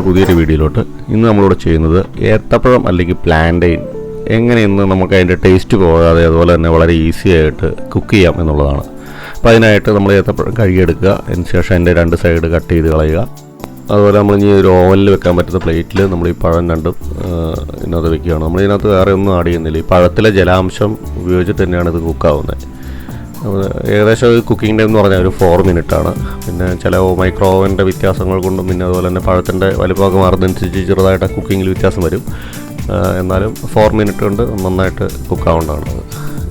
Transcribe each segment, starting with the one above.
പുതിയൊരു വീഡിയോയിലോട്ട്. ഇന്ന് നമ്മളിവിടെ ചെയ്യുന്നത് ഏത്തപ്പഴം അല്ലെങ്കിൽ പ്ലാന്റെയിൻ എങ്ങനെ ഇന്ന് നമുക്ക് അതിൻ്റെ ടേസ്റ്റ് പോകാതെ അതുപോലെ തന്നെ വളരെ ഈസി ആയിട്ട് കുക്ക് ചെയ്യാം എന്നുള്ളതാണ്. അപ്പോൾ അതിനായിട്ട് നമ്മൾ ഏത്തപ്പഴം കഴുകിയെടുക്കുക. അതിന് ശേഷം അതിൻ്റെ രണ്ട് സൈഡ് കട്ട് ചെയ്ത് കളയുക. അതുപോലെ നമ്മൾ ഇനി ഒരു ഓവനിൽ വെക്കാൻ പറ്റുന്ന പ്ലേറ്റിൽ നമ്മൾ ഈ പഴം രണ്ടും ഇതിനകത്ത് വെക്കുകയാണ്. നമ്മളിതിനകത്ത് വേറെ ഒന്നും ആഡ് ചെയ്യുന്നില്ല. ഈ പഴത്തിലെ ജലാംശം ഉപയോഗിച്ചിട്ട് തന്നെയാണ് ഇത് കുക്കാവുന്നത്. ഏകദേശം കുക്കിംഗ് ടൈം എന്ന് പറഞ്ഞാൽ ഒരു 4 മിനിറ്റാണ്. പിന്നെ ചില മൈക്രോ ഓവൻ്റെ വ്യത്യാസങ്ങൾ കൊണ്ടും പിന്നെ അതുപോലെ തന്നെ പഴത്തിൻ്റെ വലുപ്പമൊക്കെ മാറുന്നതനുസരിച്ച് ചെറുതായിട്ട് കുക്കിങ്ങിൽ വ്യത്യാസം വരും. എന്നാലും 4 മിനിറ്റ് കൊണ്ട് നന്നായിട്ട് കുക്കാവേണ്ടതാണ്.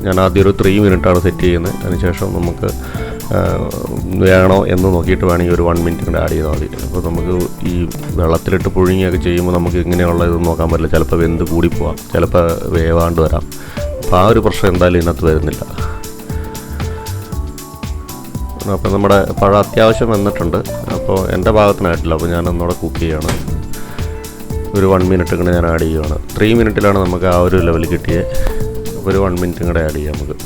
ഞാൻ ആദ്യം ഒരു 3 മിനിറ്റാണ് സെറ്റ് ചെയ്യുന്നത്. അതിനുശേഷം നമുക്ക് വേണോ എന്ന് നോക്കിയിട്ട് വേണമെങ്കിൽ ഒരു 1 മിനിറ്റ് കൂടെ ആഡ് ചെയ്താൽ മതി. അപ്പോൾ നമുക്ക് ഈ വെള്ളത്തിലിട്ട് പുഴുങ്ങിയൊക്കെ ചെയ്യുമ്പോൾ നമുക്ക് ഇങ്ങനെയുള്ള ഇതൊന്നും നോക്കാൻ പറ്റില്ല. ചിലപ്പോൾ വെന്ത് കൂടിപ്പോവാം, ചിലപ്പോൾ വേവാണ്ട് വരാം. അപ്പോൾ ആ ഒരു പ്രശ്നം എന്തായാലും ഇതിനകത്ത് വരുന്നില്ല. അപ്പോൾ നമ്മുടെ പഴം അത്യാവശ്യം വന്നിട്ടുണ്ട്. അപ്പോൾ എൻ്റെ ഭാഗത്തിനായിട്ടില്ല. അപ്പോൾ ഞാൻ ഒന്നുകൂടെ കുക്ക് ചെയ്യുകയാണ്. ഒരു 1 മിനിറ്റ് കൂടെ ഞാൻ ആഡ് ചെയ്യുകയാണ്. 3 മിനിറ്റിലാണ് നമുക്ക് ആ ഒരു ലെവൽ കിട്ടിയത്. അപ്പോൾ ഒരു 1 മിനിറ്റും കൂടെ ആഡ് ചെയ്യാം നമുക്ക്.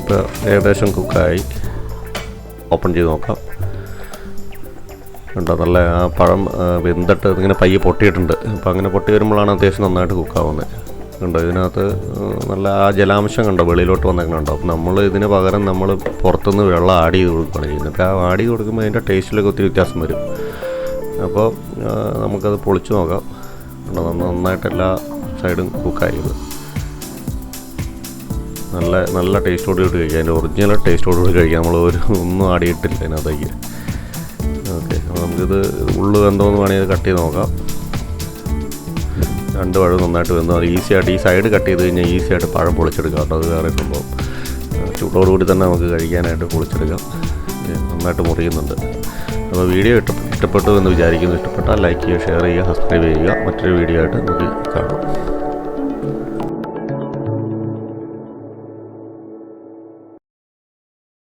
ഇപ്പോൾ ഏകദേശം കുക്കായി. ഓപ്പൺ ചെയ്ത് നോക്കാം. കണ്ടോ, നല്ല ആ പഴം വെന്തിട്ട് ഇങ്ങനെ പയ്യെ പൊട്ടിയിട്ടുണ്ട്. അപ്പോൾ അങ്ങനെ പൊട്ടി വരുമ്പോഴാണ് അത്യാവശ്യം നന്നായിട്ട് കുക്കാവുന്നത്. കണ്ടോ, ഇതിനകത്ത് നല്ല ആ ജലാംശം കണ്ടോ വെളിയിലോട്ട് വന്നേക്കണുണ്ടോ. അപ്പോൾ നമ്മൾ ഇതിന് പകരം നമ്മൾ പുറത്തുനിന്ന് വെള്ളം ആഡ് ചെയ്ത് കൊടുക്കുകയാണ് ചെയ്യുന്നത്. അപ്പോൾ ആ ആഡ് ചെയ്ത് കൊടുക്കുമ്പോൾ അതിൻ്റെ ടേസ്റ്റിലൊക്കെ ഒത്തിരി വ്യത്യാസം വരും. അപ്പോൾ നമുക്കത് പൊളിച്ച് നോക്കാം. കണ്ടോ, നന്നായിട്ട് എല്ലാ സൈഡും കുക്കായത്. നല്ല ടേസ്റ്റോട് കൂടി കഴിക്കാം. അതിൻ്റെ ഒറിജിനൽ ടേസ്റ്റോട് കൂടി കഴിക്കാം. നമ്മൾ ഒന്നും ആഡ് ചെയ്തിട്ടില്ല അതിനകത്തേക്ക്. ഓക്കെ, അപ്പോൾ നമുക്കിത് ഉള്ളു എന്തോന്ന് വേണമെങ്കിൽ കട്ട് ചെയ്ത് നോക്കാം. രണ്ട് പഴം നന്നായിട്ട് വെന്തു. അത് ഈസിയായിട്ട് ഈ സൈഡ് കട്ട് ചെയ്ത് കഴിഞ്ഞാൽ ഈസിയായിട്ട് പഴം പൊളിച്ചെടുക്കാം കേട്ടോ. അത് വേറെ സംഭവം. ചൂടോടുകൂടി തന്നെ നമുക്ക് കഴിക്കാനായിട്ട് പൊളിച്ചെടുക്കാം. നന്നായിട്ട് മുറിയുന്നുണ്ട്. അപ്പോൾ വീഡിയോ ഇഷ്ടപ്പെട്ടു എന്ന് വിചാരിക്കുന്നു. ഇഷ്ടപ്പെട്ടാൽ ലൈക്ക് ചെയ്യുക, ഷെയർ ചെയ്യുക, സബ്സ്ക്രൈബ് ചെയ്യുക. മറ്റൊരു വീഡിയോ ആയിട്ട് നമുക്ക് കാണാം.